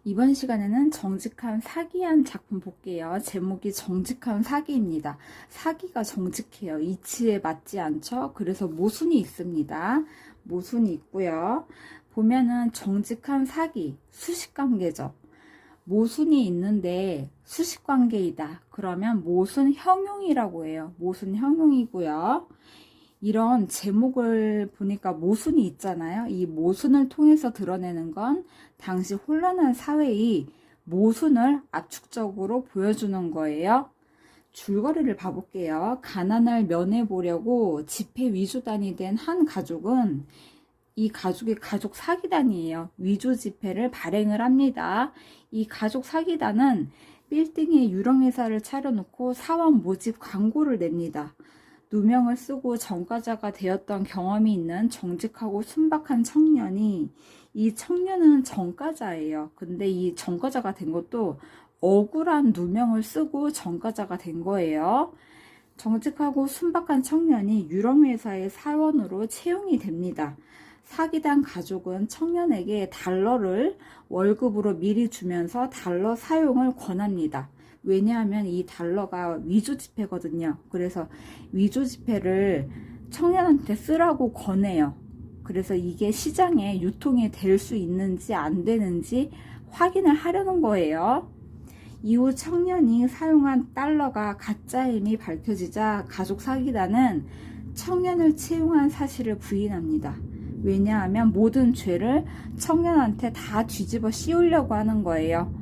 이번 시간에는 정직한 사기한 작품 볼게요. 제목이 정직한 사기입니다. 사기가 정직해요. 이치에 맞지 않죠? 그래서 모순이 있습니다. 모순이 있고요. 보면은 정직한 사기, 수식관계죠. 모순이 있는데 수식관계이다. 그러면 모순 형용이라고 해요. 모순 형용이고요. 이런 제목을 보니까 모순이 있잖아요. 이 모순을 통해서 드러내는 건 당시 혼란한 사회의 모순을 압축적으로 보여주는 거예요. 줄거리를 봐볼게요. 가난을 면해보려고 집회 위조단이 된 한 가족은 이 가족이 가족 사기단이에요. 위조 지폐를 발행을 합니다. 이 가족 사기단은 빌딩에 유령회사를 차려놓고 사원 모집 광고를 냅니다. 누명을 쓰고 전과자가 되었던 경험이 있는 정직하고 순박한 청년이, 이 청년은 전과자예요. 근데 이 전과자가 된 것도 억울한 누명을 쓰고 전과자가 된 거예요. 정직하고 순박한 청년이 유령회사의 사원으로 채용이 됩니다. 사기단 가족은 청년에게 달러를 월급으로 미리 주면서 달러 사용을 권합니다. 왜냐하면 이 달러가 위조 지폐거든요. 그래서 위조 지폐를 청년한테 쓰라고 권해요. 그래서 이게 시장에 유통이 될 수 있는지 안 되는지 확인을 하려는 거예요. 이후 청년이 사용한 달러가 가짜임이 밝혀지자 가족 사기단은 청년을 채용한 사실을 부인합니다. 왜냐하면 모든 죄를 청년한테 다 뒤집어 씌우려고 하는 거예요.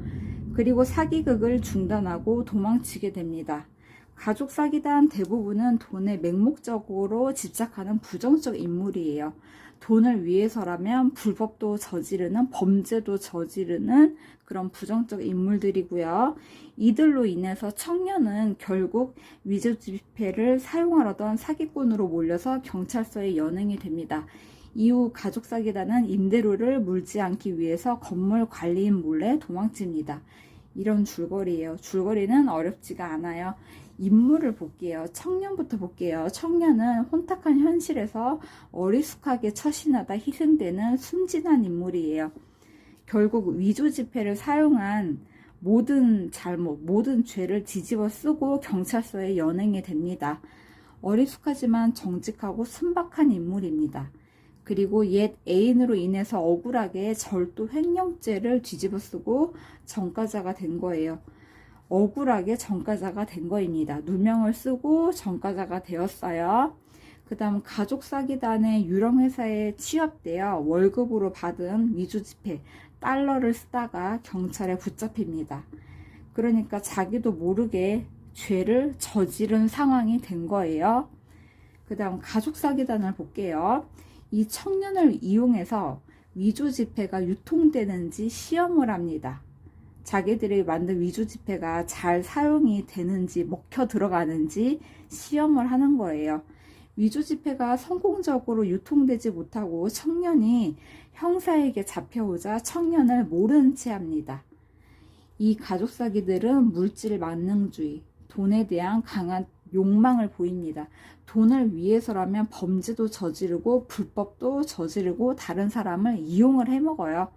그리고 사기극을 중단하고 도망치게 됩니다. 가족 사기단 대부분은 돈에 맹목적으로 집착하는 부정적 인물이에요. 돈을 위해서라면 불법도 저지르는, 범죄도 저지르는 그런 부정적 인물들이고요. 이들로 인해서 청년은 결국 위조 지폐를 사용하려던 사기꾼으로 몰려서 경찰서에 연행이 됩니다. 이후 가족 사기단은 임대료를 물지 않기 위해서 건물 관리인 몰래 도망칩니다. 이런 줄거리예요. 줄거리는 어렵지가 않아요. 인물을 볼게요. 청년부터 볼게요. 청년은 혼탁한 현실에서 어리숙하게 처신하다 희생되는 순진한 인물이에요. 결국 위조 지폐를 사용한 모든 잘못, 모든 죄를 뒤집어 쓰고 경찰서에 연행이 됩니다. 어리숙하지만 정직하고 순박한 인물입니다. 그리고 옛 애인으로 인해서 억울하게 절도 횡령죄를 뒤집어 쓰고 전과자가 된 거예요. 억울하게 전과자가 된 거입니다. 누명을 쓰고 전과자가 되었어요. 그 다음 가족 사기단의 유령회사에 취업되어 월급으로 받은 위조지폐 달러를 쓰다가 경찰에 붙잡힙니다. 그러니까 자기도 모르게 죄를 저지른 상황이 된 거예요. 그 다음 가족 사기단을 볼게요. 이 청년을 이용해서 위조 지폐가 유통되는지 시험을 합니다. 자기들이 만든 위조 지폐가 잘 사용이 되는지 먹혀 들어가는지 시험을 하는 거예요. 위조 지폐가 성공적으로 유통되지 못하고 청년이 형사에게 잡혀오자 청년을 모른 채 합니다. 이 가족 사기들은 물질 만능주의, 돈에 대한 강한 욕망을 보입니다. 돈을 위해서라면 범죄도 저지르고 불법도 저지르고 다른 사람을 이용을 해먹어요.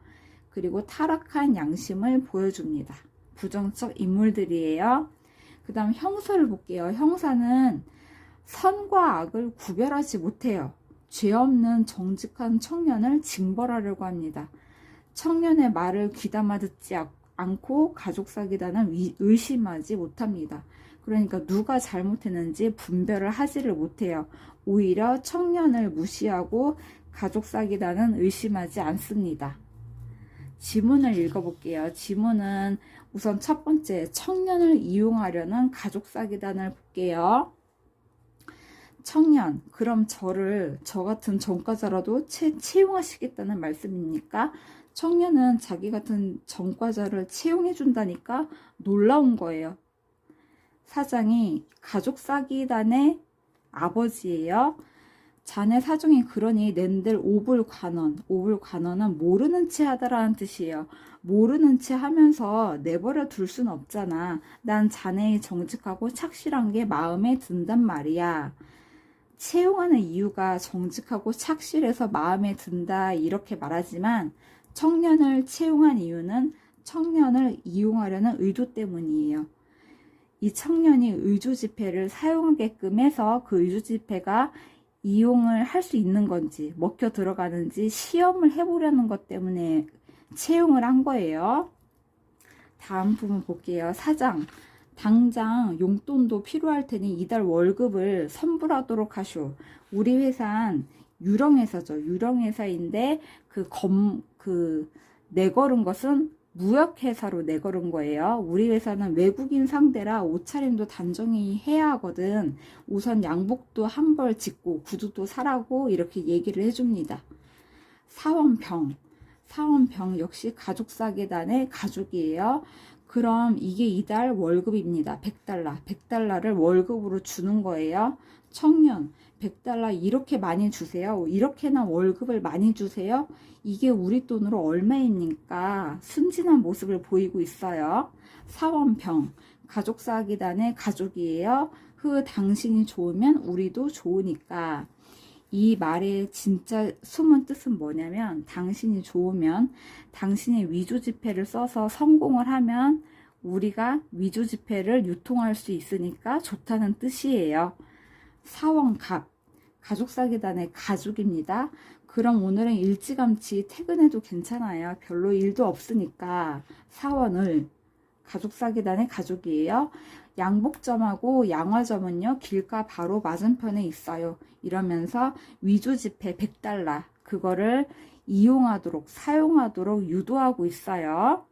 그리고 타락한 양심을 보여줍니다. 부정적 인물들이에요. 그 다음 형사를 볼게요. 형사는 선과 악을 구별하지 못해요. 죄 없는 정직한 청년을 징벌하려고 합니다. 청년의 말을 귀담아 듣지 않고 가족 사기단은 의심하지 못합니다. 그러니까 누가 잘못했는지 분별을 하지를 못해요. 오히려 청년을 무시하고 가족 사기단은 의심하지 않습니다. 지문을 읽어볼게요. 지문은 우선 첫 번째, 청년을 이용하려는 가족 사기단을 볼게요. 청년, 그럼 저 같은 전과자라도 채용하시겠다는 말씀입니까? 청년은 자기 같은 전과자를 채용해 준다니까 놀라운 거예요. 사장이 가족 사기단의 아버지예요. 자네 사정이 그러니 낸들 오불관원. 오불관원은 모르는 채 하다라는 뜻이에요. 모르는 채 하면서 내버려 둘 순 없잖아. 난 자네의 정직하고 착실한 게 마음에 든단 말이야. 채용하는 이유가 정직하고 착실해서 마음에 든다 이렇게 말하지만 청년을 채용한 이유는 청년을 이용하려는 의도 때문이에요. 이 청년이 의조지폐를 사용하게끔 해서 그 의조지폐가 이용을 할 수 있는 건지 먹혀 들어가는지 시험을 해보려는 것 때문에 채용을 한 거예요. 다음 부분 볼게요. 사장, 당장 용돈도 필요할 테니 이달 월급을 선불하도록 하쇼. 우리 회사는 유령회사죠. 유령회사인데 내걸은 것은 무역회사로 내걸은 거예요. 우리 회사는 외국인 상대라 옷차림도 단정히 해야 하거든. 우선 양복도 한 벌 짓고 구두도 사라고 이렇게 얘기를 해줍니다. 사원병 역시 가족사계단의 가족이에요. 그럼 이게 이달 월급입니다. 100달러. 100달러를 월급으로 주는 거예요. 청년, 100달러 이렇게 많이 주세요. 이렇게나 월급을 많이 주세요. 이게 우리 돈으로 얼마입니까? 순진한 모습을 보이고 있어요. 사원병, 가족사기단의 가족이에요. 당신이 좋으면 우리도 좋으니까. 이 말의 진짜 숨은 뜻은 뭐냐면, 당신이 좋으면 당신의 위조지폐를 써서 성공을 하면 우리가 위조지폐를 유통할 수 있으니까 좋다는 뜻이에요. 사원갑, 가족사기단의 가족입니다. 그럼 오늘은 일찌감치 퇴근해도 괜찮아요. 별로 일도 없으니까. 사원을, 가족사기단의 가족이에요. 양복점하고 양화점은요, 길가 바로 맞은편에 있어요. 이러면서 위조지폐 100달러, 그거를 이용하도록, 사용하도록 유도하고 있어요.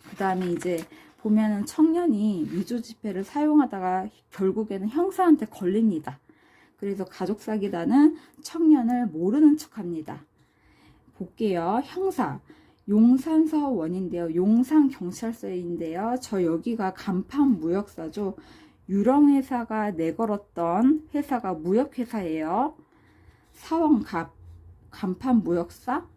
그 다음에 이제 보면은 청년이 위조지폐를 사용하다가 결국에는 형사한테 걸립니다. 그래서 가족사기단은 청년을 모르는 척합니다. 볼게요. 형사. 용산서원인데요. 용산경찰서인데요. 저 여기가 간판 무역사죠. 유령회사가 내걸었던 회사가 무역회사예요. 사원갑, 간판 무역사.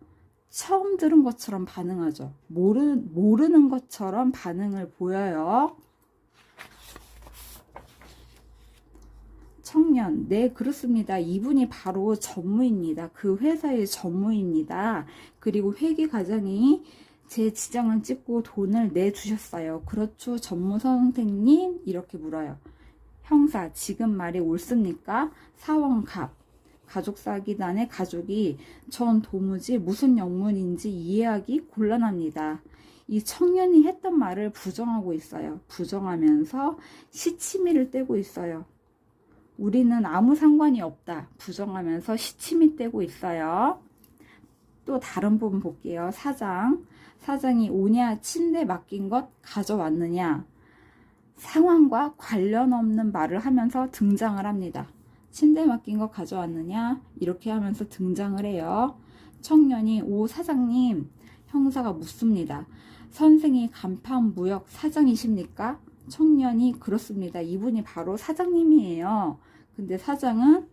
처음 들은 것처럼 반응하죠. 모르는 것처럼 반응을 보여요. 청년, 네 그렇습니다. 이분이 바로 전무입니다. 그 회사의 전무입니다. 그리고 회계과장이 제 지장을 찍고 돈을 내주셨어요. 그렇죠, 전무 선생님? 이렇게 물어요. 형사, 지금 말이 옳습니까? 사원갑, 가족사기단의 가족이 전 도무지 무슨 영문인지 이해하기 곤란합니다. 이 청년이 했던 말을 부정하고 있어요. 부정하면서 시치미를 떼고 있어요. 우리는 아무 상관이 없다. 부정하면서 시치미 떼고 있어요. 또 다른 부분 볼게요. 사장이 오냐 침대 맡긴 것 가져왔느냐. 상황과 관련 없는 말을 하면서 등장을 합니다. 침대 맡긴 것 가져왔느냐 이렇게 하면서 등장을 해요. 청년이 오 사장님, 형사가 묻습니다. 선생이 간판 무역 사장이십니까? 청년이 그렇습니다. 이분이 바로 사장님이에요. 근데 사장은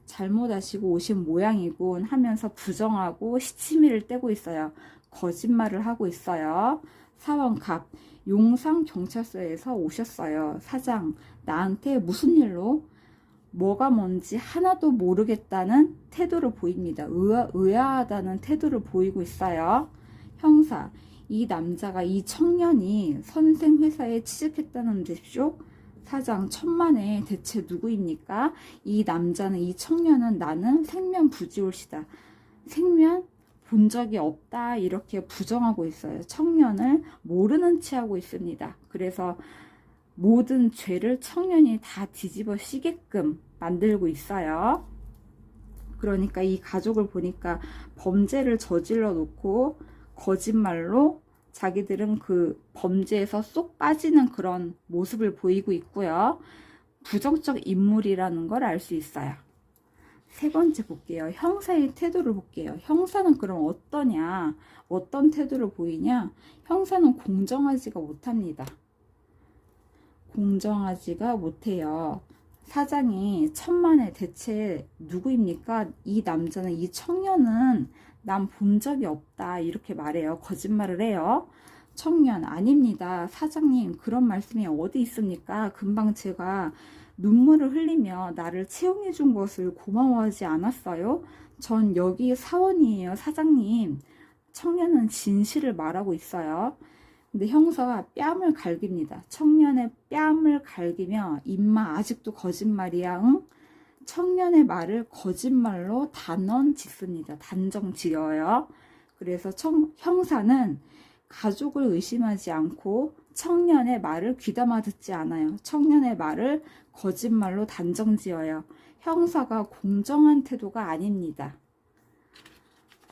잘못 아시고 오신 모양이군 하면서 부정하고 시치미를 떼고 있어요. 거짓말을 하고 있어요. 사원갑, 용산경찰서에서 오셨어요. 사장, 나한테 무슨 일로? 뭐가 뭔지 하나도 모르겠다는 태도를 보입니다. 의아하다는 태도를 보이고 있어요. 형사, 이 남자가 이 청년이 선생 회사에 취직했다는 듯쇼? 사장, 천만에 대체 누구입니까? 이 남자는, 이 청년은 나는 생면 부지올시다. 생면 본 적이 없다. 이렇게 부정하고 있어요. 청년을 모르는 채 하고 있습니다. 그래서 모든 죄를 청년이 다 뒤집어 씌게끔 만들고 있어요. 그러니까 이 가족을 보니까 범죄를 저질러 놓고 거짓말로 자기들은 그 범죄에서 쏙 빠지는 그런 모습을 보이고 있고요. 부정적 인물이라는 걸 알 수 있어요. 세 번째 볼게요. 형사의 태도를 볼게요. 형사는 그럼 어떠냐? 어떤 태도를 보이냐? 형사는 공정하지가 못합니다. 공정하지가 못해요. 사장이 천만에 대체 누구입니까? 이 남자는, 이 청년은 난 본 적이 없다. 이렇게 말해요. 거짓말을 해요. 청년, 아닙니다. 사장님, 그런 말씀이 어디 있습니까? 금방 제가 눈물을 흘리며 나를 채용해 준 것을 고마워하지 않았어요? 전 여기 사원이에요. 사장님. 청년은 진실을 말하고 있어요. 근데 형사가 뺨을 갈깁니다. 청년의 뺨을 갈기며 임마 아직도 거짓말이야 응? 청년의 말을 거짓말로 단언 짓습니다. 단정 지어요. 그래서 형사는 가족을 의심하지 않고 청년의 말을 귀담아 듣지 않아요. 청년의 말을 거짓말로 단정 지어요. 형사가 공정한 태도가 아닙니다.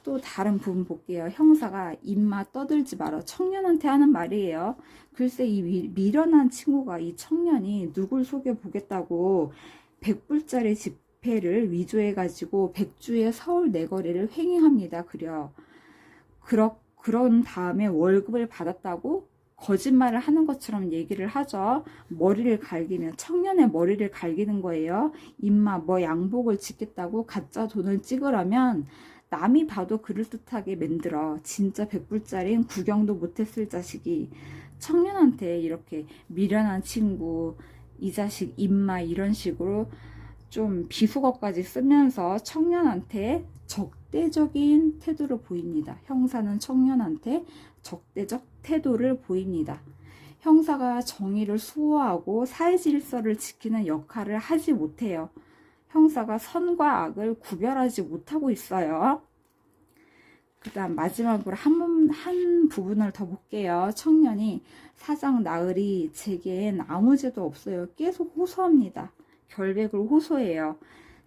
또 다른 부분 볼게요. 형사가 입마 떠들지 마라. 청년한테 하는 말이에요. 글쎄 이 미련한 친구가 이 청년이 누굴 속여보겠다고 100불짜리 지폐를 위조해가지고 백주의 서울 내거리를 횡행합니다. 그런 다음에 월급을 받았다고 거짓말을 하는 것처럼 얘기를 하죠. 머리를 갈기면 청년의 머리를 갈기는 거예요. 임마 뭐 양복을 짓겠다고 가짜 돈을 찍으라면 남이 봐도 그럴듯하게 만들어. 진짜 100불짜리는 구경도 못했을 자식이 청년한테 이렇게 미련한 친구 이 자식 임마 이런 식으로 좀 비속어까지 쓰면서 청년한테 적대적인 태도를 보입니다. 형사는 청년한테 적대적 태도를 보입니다. 형사가 정의를 수호하고 사회 질서를 지키는 역할을 하지 못해요. 형사가 선과 악을 구별하지 못하고 있어요. 그 다음 마지막으로 한 부분을 더 볼게요. 청년이 사장 나으리 제겐 아무 죄도 없어요. 계속 호소합니다. 결백을 호소해요.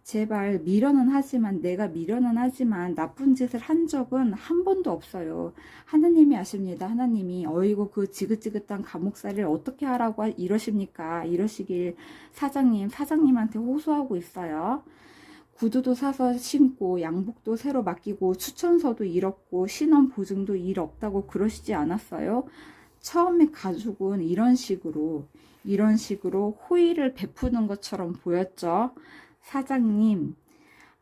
제발 내가 미련은 하지만 나쁜 짓을 한 적은 한 번도 없어요. 하나님이 아십니다. 하나님이 어이구 그 지긋지긋한 감옥살이를 어떻게 하라고 이러십니까? 이러시길 사장님한테 호소하고 있어요. 구두도 사서 신고 양복도 새로 맡기고 추천서도 잃었고 신원 보증도 일 없다고 그러시지 않았어요? 처음에 가족은 이런 식으로 호의를 베푸는 것처럼 보였죠. 사장님,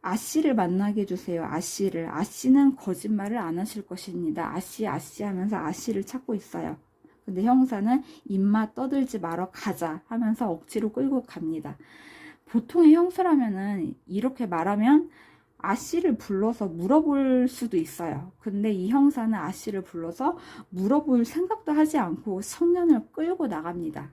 아씨를 만나게 해주세요. 아씨는 거짓말을 안 하실 것입니다. 아씨 하면서 아씨를 찾고 있어요. 근데 형사는 입맛 떠들지 말어 가자 하면서 억지로 끌고 갑니다. 보통의 형사라면은 이렇게 말하면 아씨를 불러서 물어볼 수도 있어요. 근데 이 형사는 아씨를 불러서 물어볼 생각도 하지 않고 청년을 끌고 나갑니다.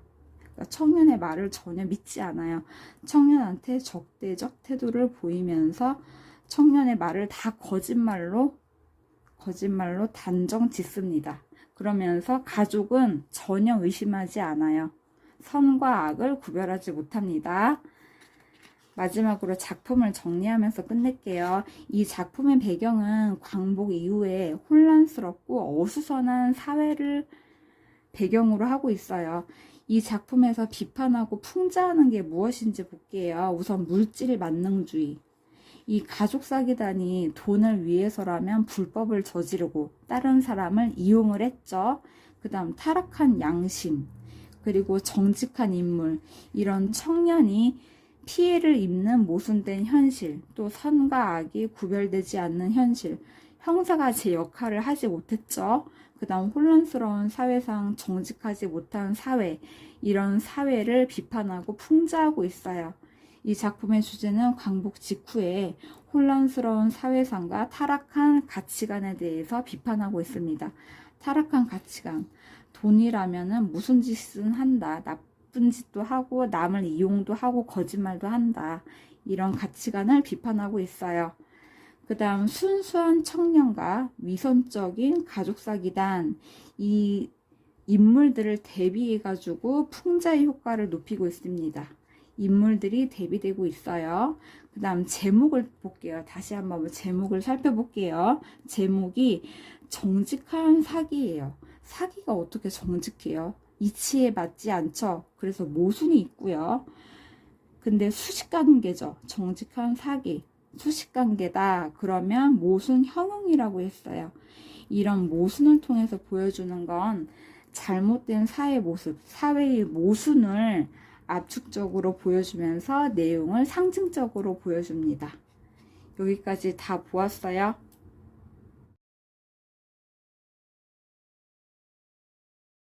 청년의 말을 전혀 믿지 않아요. 청년한테 적대적 태도를 보이면서 청년의 말을 다 거짓말로 단정 짓습니다. 그러면서 가족은 전혀 의심하지 않아요. 선과 악을 구별하지 못합니다. 마지막으로 작품을 정리하면서 끝낼게요. 이 작품의 배경은 광복 이후에 혼란스럽고 어수선한 사회를 배경으로 하고 있어요. 이 작품에서 비판하고 풍자하는 게 무엇인지 볼게요. 우선 물질 만능주의. 이 가족 사기단이 돈을 위해서라면 불법을 저지르고 다른 사람을 이용을 했죠. 그 다음 타락한 양심, 그리고 정직한 인물, 이런 청년이 피해를 입는 모순된 현실, 또 선과 악이 구별되지 않는 현실, 형사가 제 역할을 하지 못했죠. 그 다음 혼란스러운 사회상 정직하지 못한 사회, 이런 사회를 비판하고 풍자하고 있어요. 이 작품의 주제는 광복 직후에 혼란스러운 사회상과 타락한 가치관에 대해서 비판하고 있습니다. 타락한 가치관, 돈이라면은 무슨 짓은 한다, 나쁜 짓도 하고 남을 이용도 하고 거짓말도 한다, 이런 가치관을 비판하고 있어요. 그 다음 순수한 청년과 위선적인 가족사기단, 이 인물들을 대비해 가지고 풍자의 효과를 높이고 있습니다. 인물들이 대비되고 있어요. 그 다음 제목을 볼게요. 다시 한번 제목을 살펴볼게요. 제목이 정직한 사기예요. 사기가 어떻게 정직해요? 이치에 맞지 않죠. 그래서 모순이 있고요. 근데 수식관계죠. 정직한 사기. 수식관계다. 그러면 모순 형용이라고 했어요. 이런 모순을 통해서 보여주는 건 잘못된 사회 모습, 사회의 모순을 압축적으로 보여주면서 내용을 상징적으로 보여줍니다. 여기까지 다 보았어요.